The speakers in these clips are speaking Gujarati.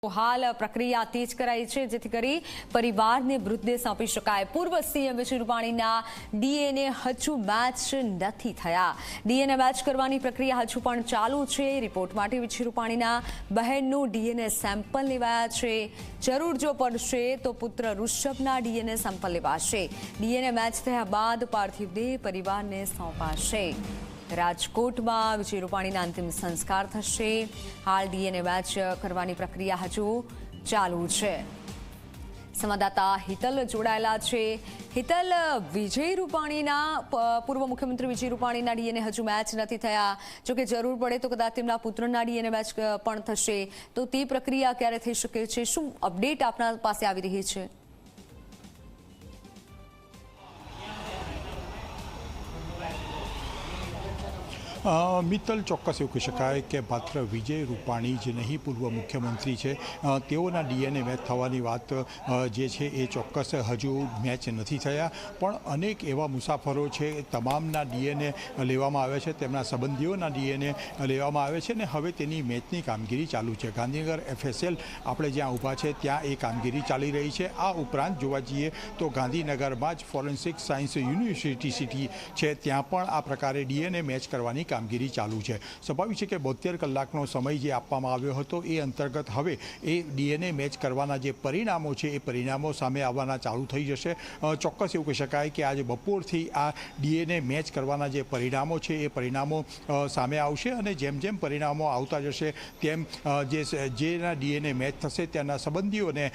હાલ પ્રક્રિયા તેજ કરાઈ છે જેથી કરી પરિવારને મૃતદેહ સોંપી શકાય। પૂર્વ સીએમ વિજય રૂપાણીના ડીએનએ હજુ મેચ નથી થયા। ડીએનએ મેચ કરવાની પ્રક્રિયા હજુ પણ ચાલુ છે। રિપોર્ટ માટે વિજય રૂપાણીના બહેનનું ડીએનએ સેમ્પલ લેવાયા છે। જરૂર જો પડશે તો પુત્ર ઋષભના ડીએનએ સેમ્પલ લેવાશે। ડીએનએ મેચ થયા બાદ પાર્થિવ દેહ પરિવારને સોંપાશે। રાજકોટમાં વિજય રૂપાણીના અંતિમ સંસ્કાર થશે। હાલ ડીએનએ મેચ કરવાની પ્રક્રિયા હજુ ચાલુ છે। સંવાદદાતા હિતલ જોડાયેલા છે। હિતલ, વિજય રૂપાણીના પૂર્વ મુખ્યમંત્રી વિજય રૂપાણીના ડીએનએ હજુ મેચ નથી થયા। જો કે જરૂર પડે તો કદાચ તેમના પુત્રના ડીએનએ મેચ પણ થશે, તો તે પ્રક્રિયા ક્યારે થઈ શકે છે? શું અપડેટ આપના પાસે આવી રહી છે? મિત્તલ, ચોક્કસ એવું કહી શકાય કે માત્ર વિજય રૂપાણી જ નહીં, પૂર્વ મુખ્યમંત્રી છે, તેઓના ડીએનએ મેચ થવાની વાત જે છે એ ચોક્કસ હજુ મેચ નથી થયા। પણ અનેક એવા મુસાફરો છે, તમામના ડીએનએ લેવામાં આવે છે, તેમના સંબંધીઓના ડીએનએ લેવામાં આવે છે, ને હવે તેની મેચની કામગીરી ચાલુ છે। ગાંધીનગર FSL આપણે જ્યાં ઊભા છે ત્યાં એ કામગીરી ચાલી રહી છે। આ ઉપરાંત જોવા જઈએ તો ગાંધીનગરમાં જ ફોરેન્સિક સાયન્સ યુનિવર્સિટી છે, ત્યાં પણ આ પ્રકારે ડીએનએ મેચ કરવાની કામગીરી ચાલુ છે। સ્વાભાવિક છે કે 72 કલાકનો સમય જે આપવામાં આવ્યો હતો એ અંતર્ગત હવે એ ડીએનએ મેચ કરવાના જે પરિણામો છે એ પરિણામો સામે આવવાના ચાલુ થઈ જશે। ચોક્કસ એવું કહી શકાય કે આજે બપોરથી આ ડીએનએ મેચ કરવાના જે પરિણામો છે એ પરિણામો સામે આવશે, અને જેમ જેમ પરિણામો આવતા જશે તેમ જેના ડીએનએ મેચ થશે ત્યાંના સંબંધીઓને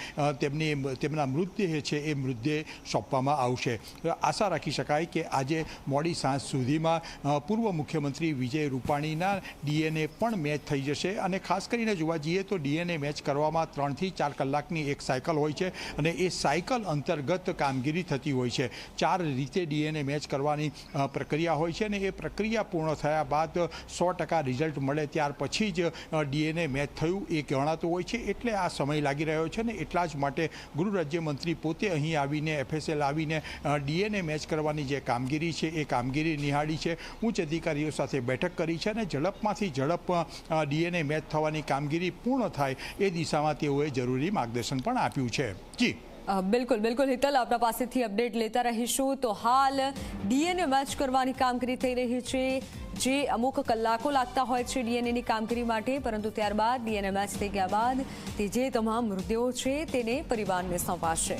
તેમના મૃતદેહ છે એ મૃતદેહ સોંપવામાં આવશે। આશા રાખી શકાય કે આજે મોડી સાંજ સુધીમાં પૂર્વ મુખ્યમંત્રી વિજય રૂપાણીના ડીએનએ પણ મેચ થઈ જશે। અને ખાસ કરીને જોવા જઈએ તો ડીએનએ મેચ કરવામાં 3 થી 4 કલાકની એક સાયકલ હોય છે, અને એ સાયકલ અંતર્ગત કામગીરી થતી હોય છે। 4 રીતે ડીએનએ મેચ કરવાની પ્રક્રિયા હોય છે, અને એ પ્રક્રિયા પૂર્ણ થયા બાદ 100% રિઝલ્ટ મળે ત્યાર પછી જ ડીએનએ મેચ થયું એ ગણાતું હોય છે। એટલે આ સમય લાગી રહ્યો છે, ને એટલા જ માટે ગૃહ રાજ્યમંત્રી પોતે અહીં આવીને FSL આવીને ડીએનએ મેચ કરવાની જે કામગીરી છે એ કામગીરી નિહાળી છે, ઉચ્ચ અધિકારીઓ સાથે બેઠક કરી છે, અને ઝડપમાંથી ઝડપ ડીએનએ મેચ થવાની કામગીરી પૂર્ણ થાય એ દિશામાં તેઓએ જરૂરી માર્ગદર્શન પણ આપ્યું છે। જી બિલકુલ બિલકુલ હિતલ, આપણા પાસેથી અપડેટ લેતા રહીશું। તો હાલ ડીએનએ મેચ કરવાની કામગીરી થઈ રહી છે, જે અમુક કલાકો લાગતા હોય છે ડીએનએની કામગીરી માટે, પરંતુ ત્યારબાદ ડીએનએ મેચ થઈ ગયા બાદ તે જે તમામ મૃતદેહો છે તેને પરિવારને સોંપાશે।